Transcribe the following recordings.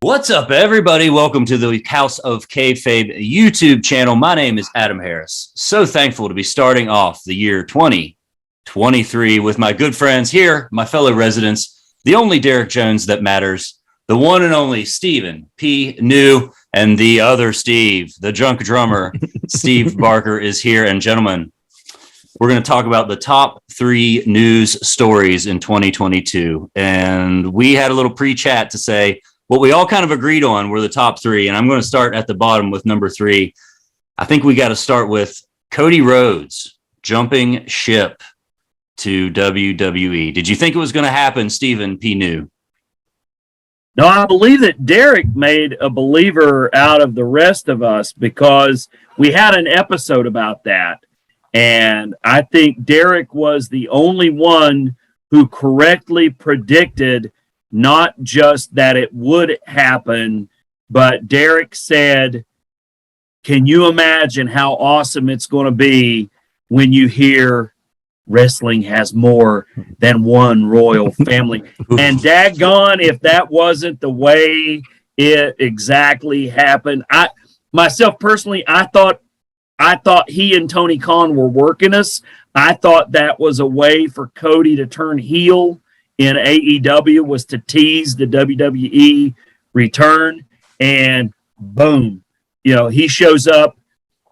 What's up, everybody? Welcome to the House of Kayfabe YouTube channel. My name is Adam Harris. So thankful to be starting off the year 2023 with my good friends here, my fellow residents, the only Derek Jones that matters, the one and only Stephen P. New, and the other Steve, the drunk drummer, Steve Barker is here. And gentlemen, we're going to talk about the top 3 news stories in 2022. And we had a little pre-chat to say, what we all kind of agreed on were the top 3, and I'm going to start at the bottom with number 3. I think we got to start with Cody Rhodes jumping ship to WWE. Did you think it was going to happen, Stephen P. New? No, I believe that Derek made a believer out of the rest of us because we had an episode about that, and I think Derek was the only one who correctly predicted not just that it would happen, but Derek said, can you imagine how awesome it's going to be when you hear wrestling has more than one royal family? And daggone, if that wasn't the way it exactly happened. Myself personally, I thought he and Tony Khan were working us. I thought that was a way for Cody to turn heel in AEW, was to tease the WWE return, and boom, he shows up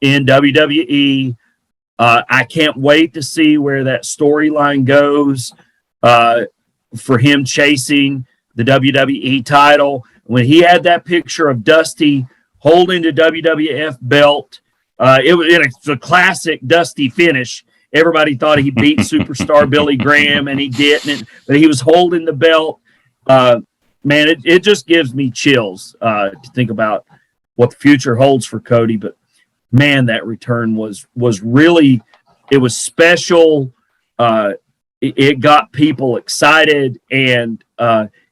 in WWE. I can't wait to see where that storyline goes for him chasing the WWE title. When he had that picture of Dusty holding the WWF belt, it was a classic Dusty finish. Everybody thought he beat superstar Billy Graham, and he didn't. But he was holding the belt. Man, it just gives me chills to think about what the future holds for Cody. But man, that return was really, it was special. It got people excited, and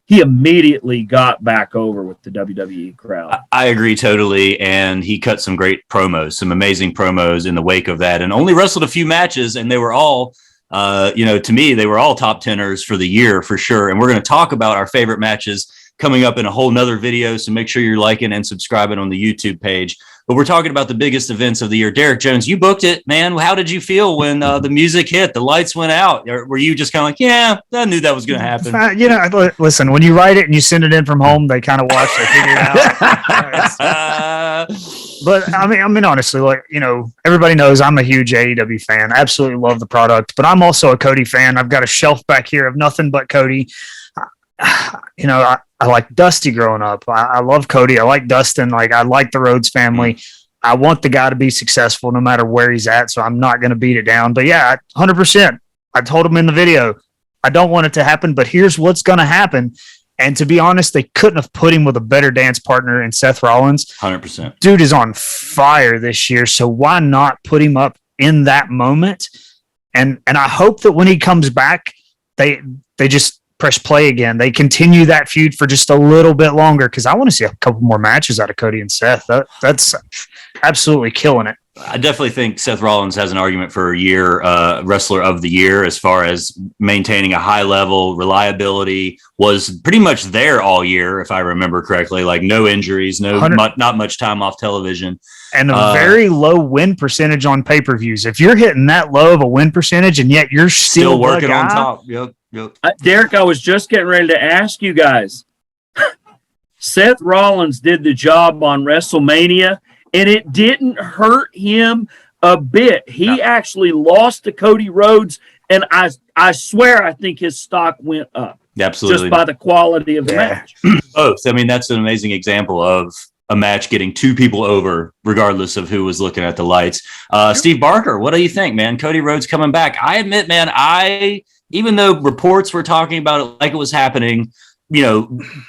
he immediately got back over with the WWE crowd. I agree totally, and he cut some great promos, some amazing promos in the wake of that, and only wrestled a few matches, and they were all, to me, they were all top teners for the year for sure. And we're going to talk about our favorite matches coming up in a whole nother video, so make sure you're liking and subscribing on the YouTube page. But we're talking about the biggest events of the year. Derek Jones, you booked it, man. How did you feel when the music hit, the lights went out? Or were you just kind of like, yeah, I knew that was going to happen? Listen, when you write it and you send it in from home, they kind of watch, they figure it out. But I mean, honestly, everybody knows I'm a huge AEW fan. I absolutely love the product, but I'm also a Cody fan. I've got a shelf back here of nothing but Cody. I like Dusty growing up. I love Cody. I like Dustin. I like the Rhodes family. I want the guy to be successful no matter where he's at, so I'm not going to beat it down. But yeah, 100%. I told him in the video, I don't want it to happen, but here's what's going to happen. And to be honest, they couldn't have put him with a better dance partner in Seth Rollins. 100%. Dude is on fire this year, so why not put him up in that moment? And I hope that when he comes back, they just press play again. They continue that feud for just a little bit longer, because I want to see a couple more matches out of Cody and Seth. That's absolutely killing it. I definitely think Seth Rollins has an argument for wrestler of the year as far as maintaining a high level, reliability, was pretty much there all year, if I remember correctly. No injuries, not much time off television. And a very low win percentage on pay-per-views. If you're hitting that low of a win percentage and yet you're still working on top. Yep. Derek, I was just getting ready to ask you guys. Seth Rollins did the job on WrestleMania, and it didn't hurt him a bit. He actually lost to Cody Rhodes, and I swear I think his stock went up. Absolutely. Just by the quality of the match. Both. I mean, that's an amazing example of a match getting 2 people over, regardless of who was looking at the lights. Steve Barker, what do you think, man? Cody Rhodes coming back. I admit, man, even though reports were talking about it like it was happening,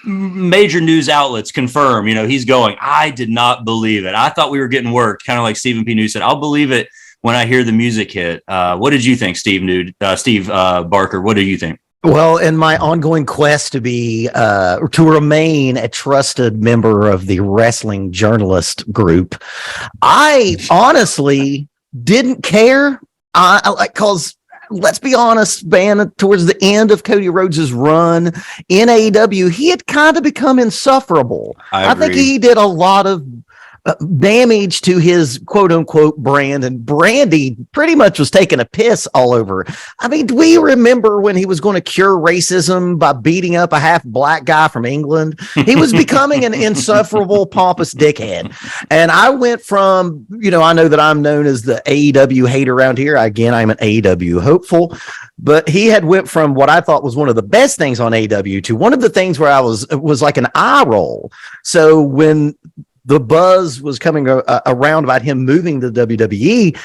major news outlets confirm, he's going. I did not believe it. I thought we were getting worked, kind of like Stephen P. New said. I'll believe it when I hear the music hit. What did you think, Steve Barker? What do you think? Well, in my ongoing quest to remain a trusted member of the wrestling journalist group, I honestly didn't care. Because let's be honest, man, towards the end of Cody Rhodes' run in AEW, he had kind of become insufferable. I think he did a lot of damage to his quote unquote brand, and Brandy pretty much was taking a piss all over. I mean, do we remember when he was going to cure racism by beating up a half black guy from England? He was becoming an insufferable, pompous dickhead. And I went from, I know that I'm known as the AEW hater around here. Again, I'm an AEW hopeful, but he had went from what I thought was one of the best things on AEW to one of the things where I was like an eye roll. So when the buzz was coming around about him moving to WWE,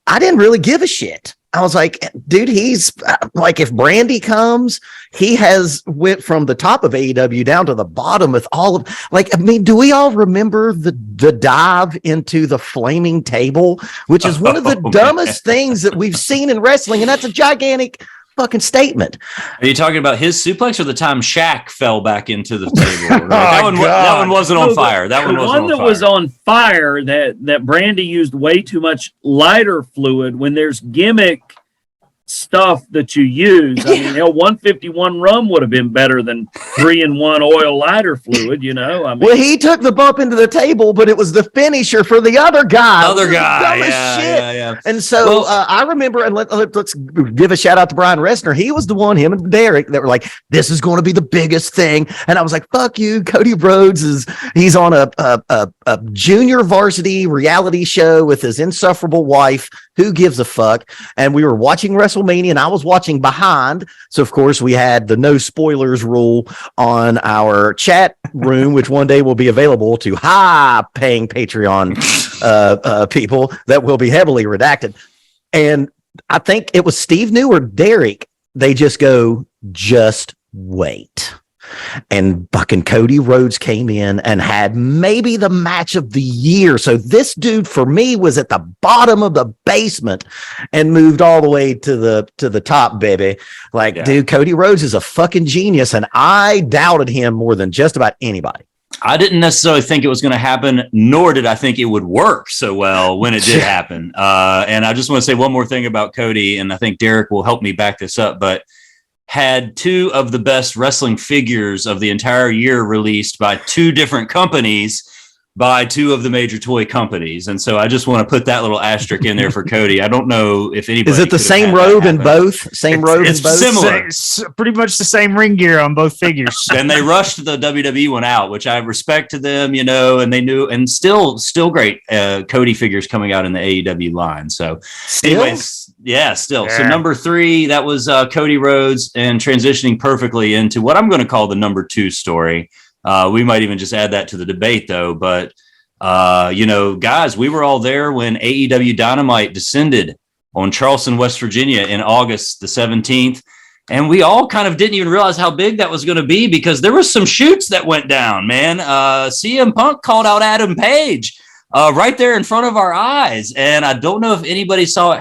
I didn't really give a shit. I was like, dude, he's like, if Brandy comes, he has went from the top of AEW down to the bottom with all of, like, I mean, do we all remember the dive into the flaming table, which is one of the dumbest things that we've seen in wrestling, and that's a gigantic fucking statement. Are you talking about his suplex or the time Shaq fell back into the table? That one wasn't on fire. That one wasn't on fire. The one that was on fire that Brandy used way too much lighter fluid when there's gimmick stuff that you use. I mean, 151 rum would have been better than 3-in-1 oil lighter fluid, I mean, well, he took the bump into the table, but it was the finisher for the other guy. Yeah. And so I remember, and let's give a shout out to Brian Resner. He was the one, him and Derek, that were like, this is going to be the biggest thing. And I was like, fuck you. Cody Rhodes he's on a junior varsity reality show with his insufferable wife. Who gives a fuck? And we were watching WrestleMania, and I was watching behind. So, of course, we had the no spoilers rule on our chat room, which one day will be available to high-paying Patreon people that will be heavily redacted. And I think it was Steve New or Derek. They just go, just wait. And fucking Cody Rhodes came in and had maybe the match of the year. So this dude for me was at the bottom of the basement and moved all the way to the top, baby. Dude, Cody Rhodes is a fucking genius, and I doubted him more than just about anybody. I didn't necessarily think it was going to happen, nor did I think it would work so well when it did happen. And I just want to say one more thing about Cody, and I think Derek will help me back this up, but had two of the best wrestling figures of the entire year released by two different companies, by two of the major toy companies. And so I just want to put that little asterisk in there for Cody. I don't know if anybody... Is it the same robe in both? Same robe in both? Similar. It's pretty much the same ring gear on both figures. And they rushed the WWE one out, which I respect to them, and they knew, and still great Cody figures coming out in the AEW line. So anyways... Yeah, still. Yeah. So number 3, that was Cody Rhodes, and transitioning perfectly into what I'm going to call the number 2 story. We might even just add that to the debate, though. But, guys, we were all there when AEW Dynamite descended on Charleston, West Virginia in August the 17th. And we all kind of didn't even realize how big that was going to be, because there was some shoots that went down, man. CM Punk called out Adam Page right there in front of our eyes. And I don't know if anybody saw it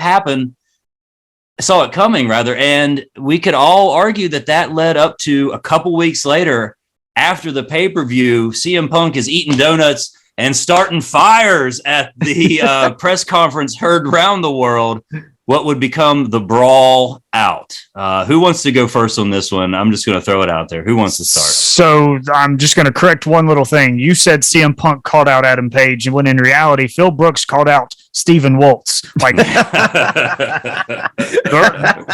coming, rather, and we could all argue that led up to a couple weeks later, after the pay-per-view, CM Punk is eating donuts and starting fires at the press conference heard around the world, what would become the Brawl Out. Who wants to go first on this one? I'm just going to throw it out there. Who wants to start? So I'm just going to correct one little thing. You said CM Punk called out Adam Page, when in reality, Phil Brooks called out Stephen Waltz.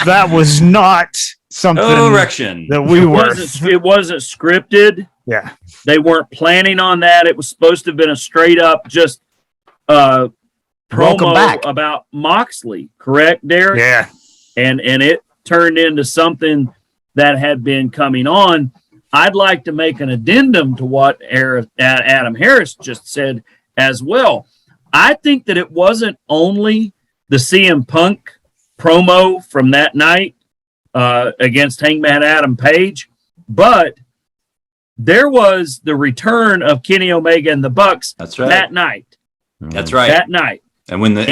That was not something that we were. It wasn't scripted. Yeah. They weren't planning on that. It was supposed to have been a straight up just promo about Moxley, correct, Derek? Yeah. And it turned into something that had been coming on. I'd like to make an addendum to what Adam Harris just said as well. I think that it wasn't only the CM Punk promo from that night against Hangman Adam Page, but there was the return of Kenny Omega and the Bucks that night. That's right. That night. And when the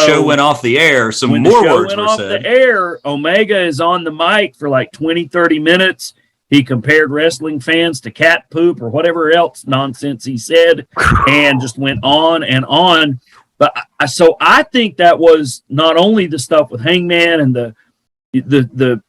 show went off the air, some more words were said. The air, Omega is on the mic for like 20, 30 minutes. He compared wrestling fans to cat poop or whatever else nonsense he said, and just went on and on. But so I think that was not only the stuff with Hangman and the the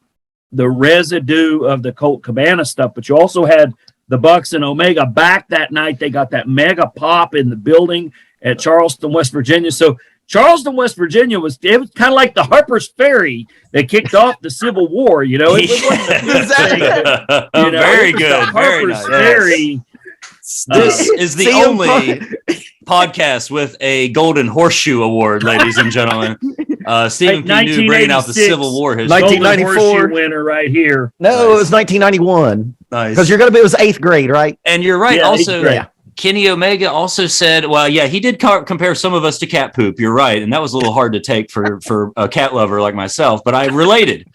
residue of the Colt Cabana stuff, but you also had the Bucks and Omega back that night. They got that mega pop in the building at Charleston, West Virginia. So Charleston, West Virginia was kind of like the Harper's Ferry that kicked off the Civil War. You know, it wasn't very good, very Harper's nice. Ferry. This is the only podcast with a Golden Horseshoe Award, ladies and gentlemen. Stephen P. New bringing out the Civil War history. 1994 winner right here. No, Nice. it was 1991. Nice. Because it was 8th grade, right? And you're right. Yeah, Also, great. Kenny Omega also said, well, yeah, he did compare some of us to cat poop. You're right. And that was a little hard to take for a cat lover like myself, but I related.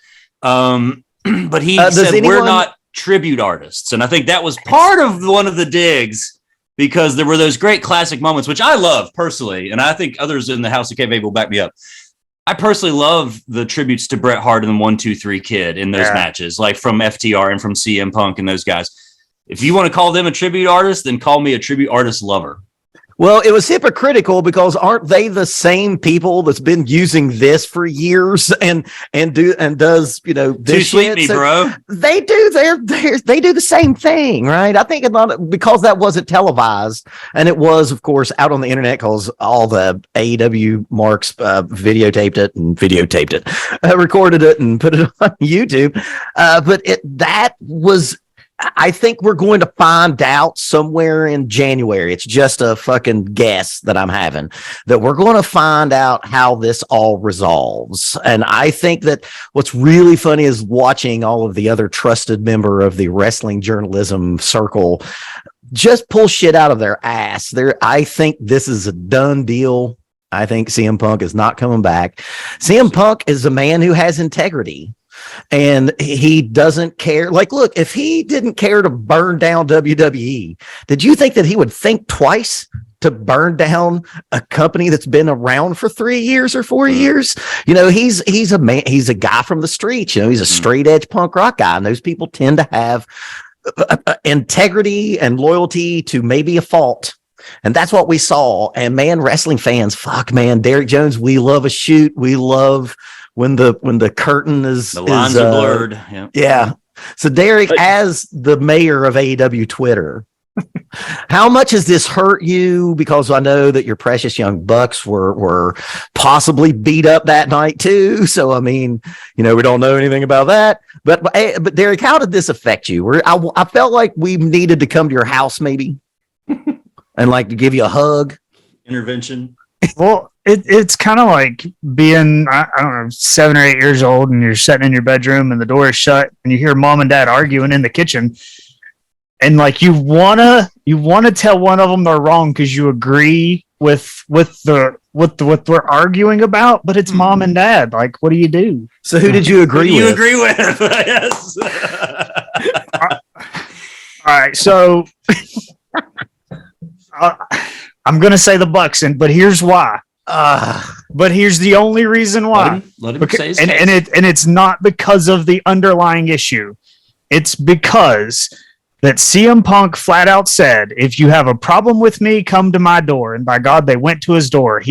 But he said, we're not tribute artists. And I think that was part of one of the digs, because there were those great classic moments, which I love personally. And I think others in the House of Kayfabe will back me up. I personally love the tributes to Bret Hart and the 1, 2, 3 Kid in those matches, like from FTR and from CM Punk and those guys. If you want to call them a tribute artist, then call me a tribute artist lover. Well, it was hypocritical because aren't they the same people that's been using this for years and does, you know, this Too sweet shit? me, So bro. they do they do the same thing, right? I think because that wasn't televised, and it was, of course, out on the internet because all the AEW marks videotaped it, recorded it, and put it on YouTube. But that was. I think we're going to find out somewhere in January. It's just a fucking guess that I'm having, that we're going to find out how this all resolves. And I think that what's really funny is watching all of the other trusted member of the wrestling journalism circle just pull shit out of their ass. I think this is a done deal. I think CM Punk is not coming back. CM Punk is a man who has integrity. And he doesn't care. Like, look, if he didn't care to burn down WWE, did you think that he would think twice to burn down a company that's been around for 3 years or 4 years? You know, he's a man, he's a guy from the streets. You know, he's a straight edge punk rock guy. And those people tend to have integrity and loyalty to maybe a fault. And that's what we saw. And man, wrestling fans, fuck, man, Derek Jones, we love a shoot. We love when the curtain is The lines are blurred. Yeah. Yeah. So Derek, as the mayor of AEW Twitter, how much has this hurt you? Because I know that your precious young Bucks were possibly beat up that night too. So I mean, you know, we don't know anything about that. But Derek, how did this affect you? I felt like we needed to come to your house maybe and like to give you a hug. Intervention. Well, it's kind of like being, I don't know, 7 or 8 years old, and you're sitting in your bedroom and the door is shut and you hear mom and dad arguing in the kitchen. And like, you want to tell one of them they're wrong because you agree with what we're arguing about, but it's mom and dad. Like, what do you do? So who did you agree with? You agree with? Yes. All right. So I'm going to say the Bucks, but here's why. But here's the only reason why. Let him say his case. And it's not because of the underlying issue. It's because that CM Punk flat out said, if you have a problem with me, come to my door. And by God, they went to his door.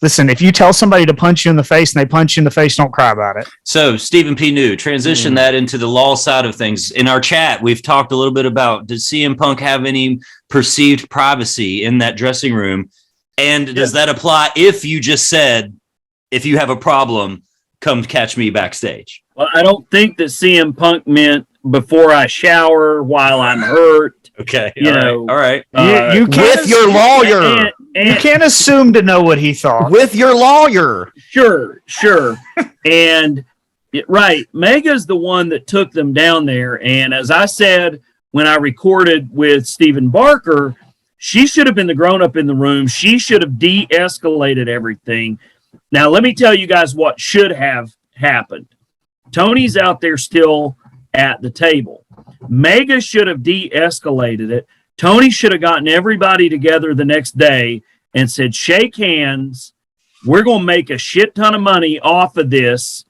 Listen, if you tell somebody to punch you in the face and they punch you in the face, don't cry about it. So Stephen P. New, transition that into the law side of things. In our chat, we've talked a little bit about, does CM Punk have any perceived privacy in that dressing room? And does that apply if you just said, if you have a problem, come catch me backstage? Well, I don't think that CM Punk meant before I shower, while I'm hurt. Okay. All right. You can't With your lawyer. You can't assume to know what he thought. With your lawyer. Sure. And right, Mega's the one that took them down there. And as I said, when I recorded with Stephen Barker, she should have been the grown-up in the room. She should have de-escalated everything. Now, let me tell you guys what should have happened. Tony's out there still at the table. Mega should have de-escalated it. Tony should have gotten everybody together the next day and said, shake hands. We're going to make a shit ton of money off of this.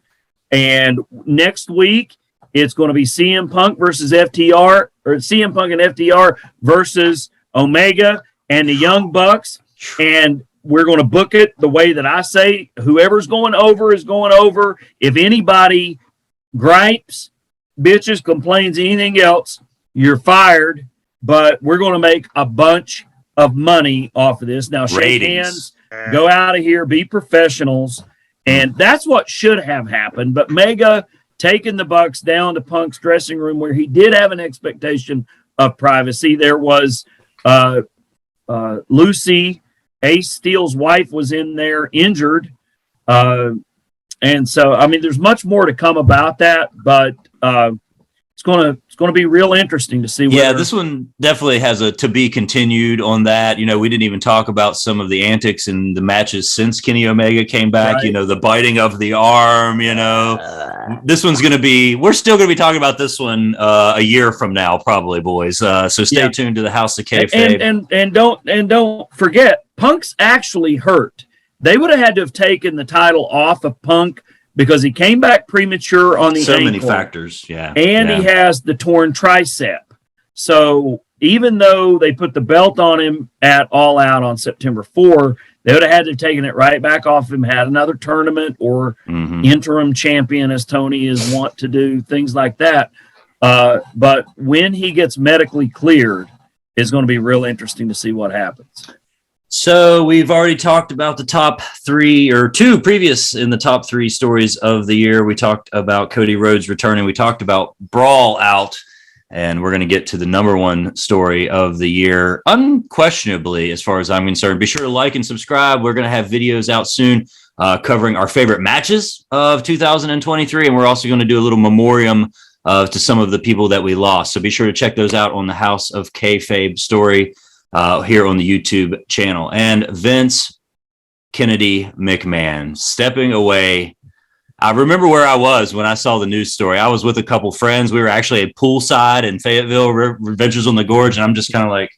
And next week, it's going to be CM Punk versus FTR, or CM Punk and FTR versus Omega and the Young Bucks. And we're going to book it the way that I say. Whoever's going over is going over. If anybody gripes, bitches, complains, anything else, you're fired. But we're going to make a bunch of money off of this. Now, shake hands, go out of here, be professionals. And that's what should have happened. But Mega taking the Bucks down to Punk's dressing room where he did have an expectation of privacy. There was Lucy, Ace Steel's wife, was in there injured. And so, I mean, there's much more to come about that, but it's going to be real interesting to see. Yeah, this one definitely has a to be continued on that. You know, we didn't even talk about some of the antics in the matches since Kenny Omega came back. Right. You know, the biting of the arm. You know, this one's going to be. We're still going to be talking about this one a year from now, probably, boys. So stay tuned to the House of Kayfabe. And don't forget, Punk's actually hurt. They would have had to have taken the title off of Punk, because he came back premature on the ankle. So many factors, yeah. And he has the torn tricep. So even though they put the belt on him at All Out on September 4, they would have had to have taken it right back off him, had another tournament or interim champion, as Tony is wont to do, things like that. But when he gets medically cleared, it's going to be real interesting to see what happens. So we've already talked about the top three, or two previous in the top three stories of the year. We talked about Cody Rhodes returning. We talked about Brawl Out, and we're going to get to the number one story of the year, unquestionably, as far as I'm concerned. Be sure to like and subscribe. We're going to have videos out soon covering our favorite matches of 2023, and we're also going to do a little memoriam to some of the people that we lost. So be sure to check those out on the House of Kayfabe story here on the YouTube channel. And Vince Kennedy McMahon stepping away. I remember where I was when I saw the news story. I was with a couple friends. We were actually at poolside in Fayetteville, Adventures on the Gorge, and I'm just kind of like,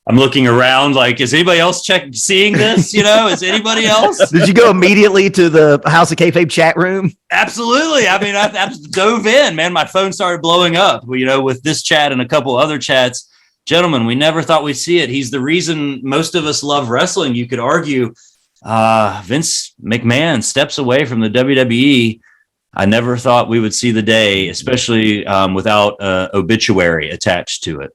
I'm looking around like, is anybody else seeing this? You know, is anybody else? Did you go immediately to the House of Kayfabe chat room? Absolutely. I mean, I dove in, man. My phone started blowing up, you know, with this chat and a couple other chats. Gentlemen, we never thought we'd see it. He's the reason most of us love wrestling. You could argue Vince McMahon steps away from the WWE. I never thought we would see the day, especially without obituary attached to it.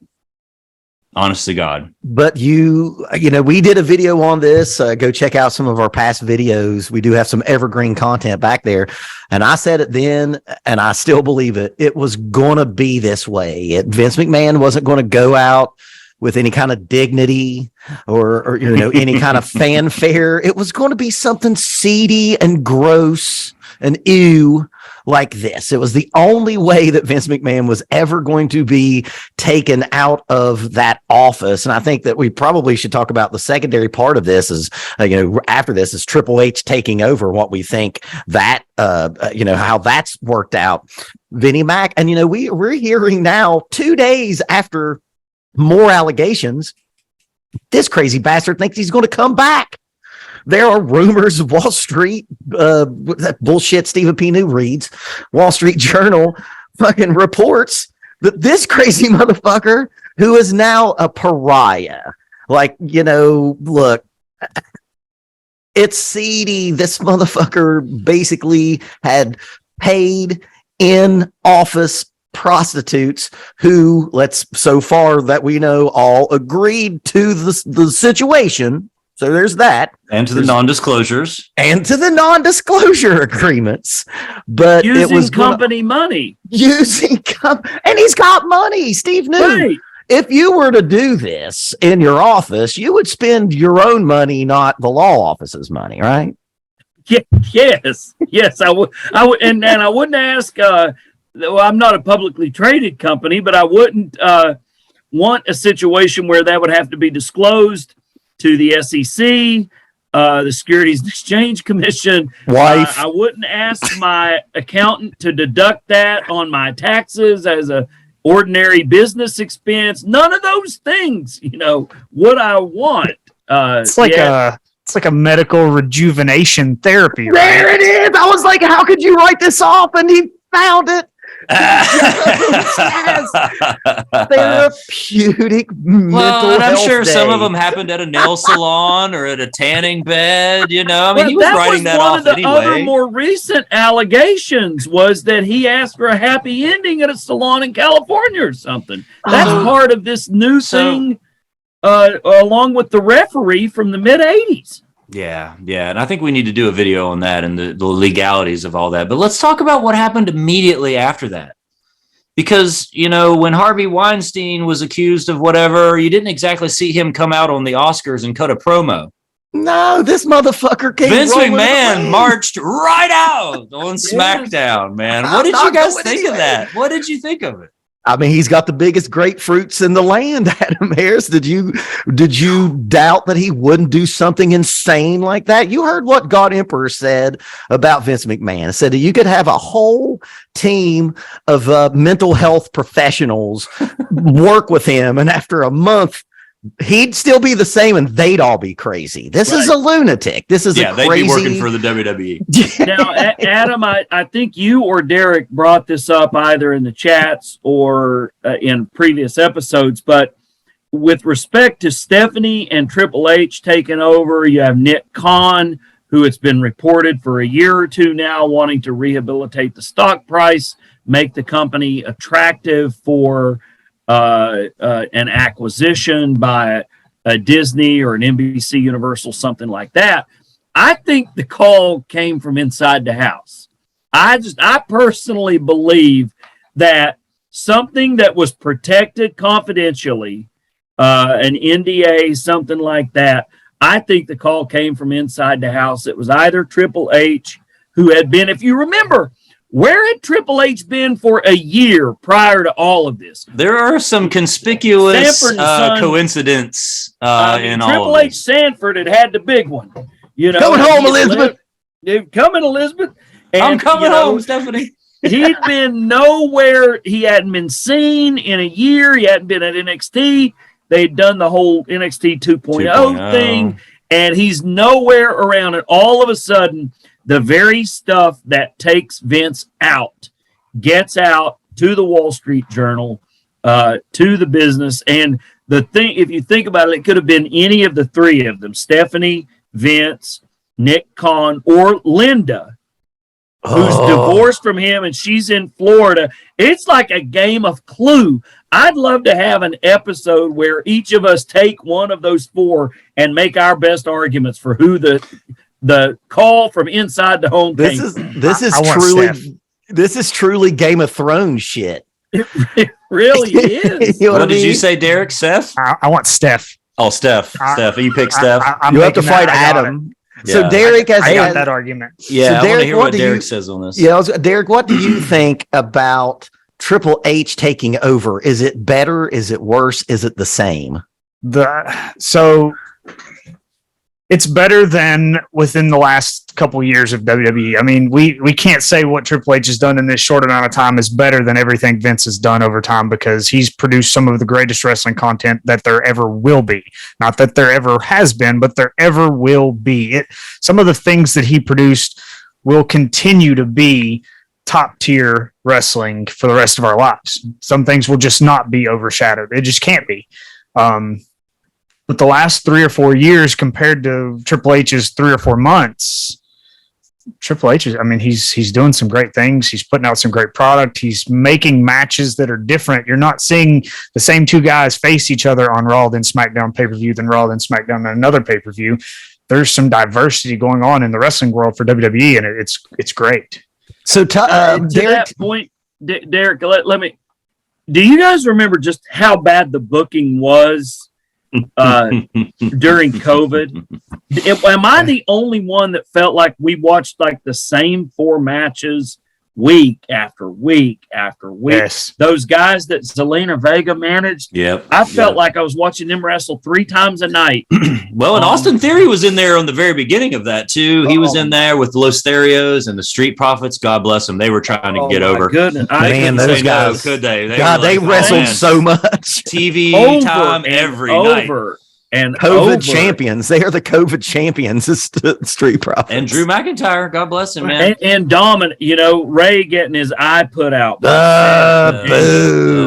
Honest to God. But you know, we did a video on this. Go check out some of our past videos. We do have some evergreen content back there. And I said it then, and I still believe it. It was going to be this way. Vince McMahon wasn't going to go out with any kind of dignity or you know, any kind of fanfare. It was going to be something seedy and gross and ew like this. It was the only way that Vince McMahon was ever going to be taken out of that office. And I think that we probably should talk about the secondary part of this is, you know, after this is Triple H taking over, what we think that, you know, how that's worked out. Vinnie Mac. And, you know, we're hearing now 2 days after more allegations, this crazy bastard thinks he's going to come back. There are rumors of Wall Street, that bullshit Stephen P. New reads, Wall Street Journal fucking reports that this crazy motherfucker, who is now a pariah, like, you know, look, it's seedy. This motherfucker basically had paid in office prostitutes who, so far that we know, all agreed to the situation. So there's that. And to the non-disclosures. And to the non-disclosure agreements. But using it was company money. And he's got money, Steve knew. Right. If you were to do this in your office, you would spend your own money, not the law office's money, right? Yes, I would, and I wouldn't ask. Well, I'm not a publicly traded company, but I wouldn't want a situation where that would have to be disclosed to the SEC, the Securities and Exchange Commission. Wife. I wouldn't ask my accountant to deduct that on my taxes as a ordinary business expense. None of those things, you know, what I want. It's like a medical rejuvenation therapy. There it is. I was like, how could you write this off? And he found it. Therapeutic mental Well, and I'm health sure some day. of them happened at a nail salon or at a tanning bed. You know, I mean, Well, he was writing that one off of the other anyway. more recent allegations was that he asked for a happy ending at a salon in California or something. That's So- part of this new thing, along with the referee from the mid '80s. Yeah, and I think we need to do a video on that and the legalities of all that. But let's talk about what happened immediately after that. Because, you know, when Harvey Weinstein was accused of whatever, you didn't exactly see him come out on the Oscars and cut a promo. No, this motherfucker came. Vince rolling in the McMahon ring. marched right out on SmackDown, man. What did you not guys going think of anywhere. that? What did you think of it? I mean, he's got the biggest grapefruits in the land, Adam Harris. Did you doubt that he wouldn't do something insane like that? You heard what God Emperor said about Vince McMahon. He said that you could have a whole team of mental health professionals work with him, and after a month, he'd still be the same, and they'd all be crazy. This is a lunatic. This is a they'd crazy. be working for the WWE. Now, Adam, I think you or Derek brought this up either in the chats or in previous episodes, but with respect to Stephanie and Triple H taking over, you have Nick Khan, who it's been reported for a year or two now, wanting to rehabilitate the stock price, make the company attractive for an acquisition by a Disney or an NBC Universal, something like that. I think the call came from inside the house. I personally believe that something that was protected confidentially, an NDA, something like that. I think the call came from inside the house. It was either Triple H, who had been, if you remember, where had Triple H been for a year prior to all of this? There are some conspicuous Sanford and Son. coincidence in all Triple of H this. Sanford had the big one. You know, Coming home, He Elizabeth. Coming, Elizabeth. I'm And, coming you know, home, Stephanie. He'd been nowhere. He hadn't been seen in a year. He hadn't been at NXT. They'd done the whole NXT 2.0 thing, and he's nowhere around it. All of a sudden, the very stuff that takes Vince out gets out to the Wall Street Journal, to the business. And the thing, if you think about it, it could have been any of the three of them: Stephanie, Vince, Nick Khan, or Linda, who's divorced from him, and she's in Florida. It's like a game of Clue. I'd love to have an episode where each of us take one of those four and make our best arguments for who the call from inside the home This came. This is truly Game of Thrones shit. It really is. You know What I did you mean? say, Derek? Seth? I want Steph. Oh, Steph. Steph. You pick Steph? I'm You have to making that. fight I got it. Adam. So Yeah. Derek, I got that argument. Yeah, So I want to Derek, hear what what do Derek you- says on this. Yeah, Derek, what do you think about Triple H taking over? Is it better? Is it worse? Is it the same? So it's better than within the last couple years of WWE. I mean, we can't say what Triple H has done in this short amount of time is better than everything Vince has done over time, because he's produced some of the greatest wrestling content that there ever will be. Not that there ever has been, but there ever will be. Some of the things that he produced will continue to be top tier wrestling for the rest of our lives. Some things will just not be overshadowed. It just can't be. But the last 3 or 4 years compared to Triple H's 3 or 4 months, Triple H is, I mean, he's doing some great things. He's putting out some great product. He's making matches that are different. You're not seeing the same two guys face each other on Raw then SmackDown pay-per-view, then Raw then SmackDown on another pay-per-view. There's some diversity going on in the wrestling world for WWE, and it's great. So, To Derek, that point, Derek, let me. Do you guys remember just how bad the booking was during COVID? Am I the only one that felt like we watched like the same 4 matches week after week after week? Yes. Those guys that Zelina Vega managed, Yep. I felt like I was watching them wrestle 3 times a night. Well, and Austin Theory was in there on the very beginning of that too. He was in there with Los Therios and the Street Profits. God bless them. They were trying to get my over. Goodness. They Man, couldn't those say guys- no, could they? God, were they like, wrestled man, so much. TV over time and every night. over. and COVID champions. They are the COVID champions of Street Profits. And Drew McIntyre, God bless him, man. And dominant, Ray getting his eye put out. Boo.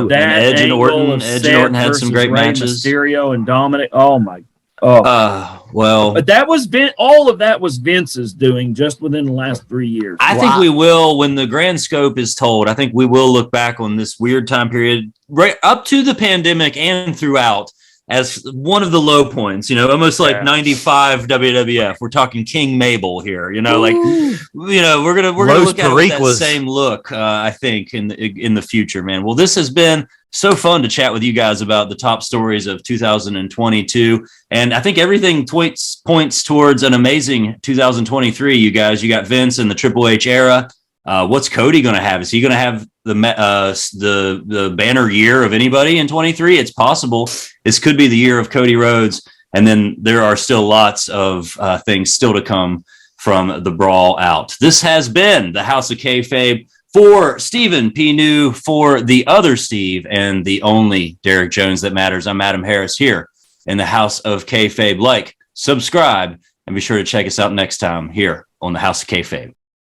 And Edge and Orton. Edge and Orton had some great matches. Mysterio and Dominic. Oh my. But that was all of that was Vince's doing just within the last 3 years. I think we will, when the grand scope is told, I think we will look back on this weird time period right up to the pandemic and throughout as one of the low points, almost like 95 WWF. We're talking King Mabel here, we're gonna look at it with that same look, I think, in the future, man. Well, this has been so fun to chat with you guys about the top stories of 2022. And I think everything points towards an amazing 2023, you guys. You got Vince in the Triple H era. What's Cody going to have? Is he going to have the banner year of anybody in 23? It's possible. This could be the year of Cody Rhodes. And then there are still lots of things still to come from the Brawl Out. This has been the House of Kayfabe. For Stephen P. New, for the other Steve, and the only Derek Jones that matters, I'm Adam Harris here in the House of Kayfabe. Like, subscribe, and be sure to check us out next time here on the House of Kayfabe.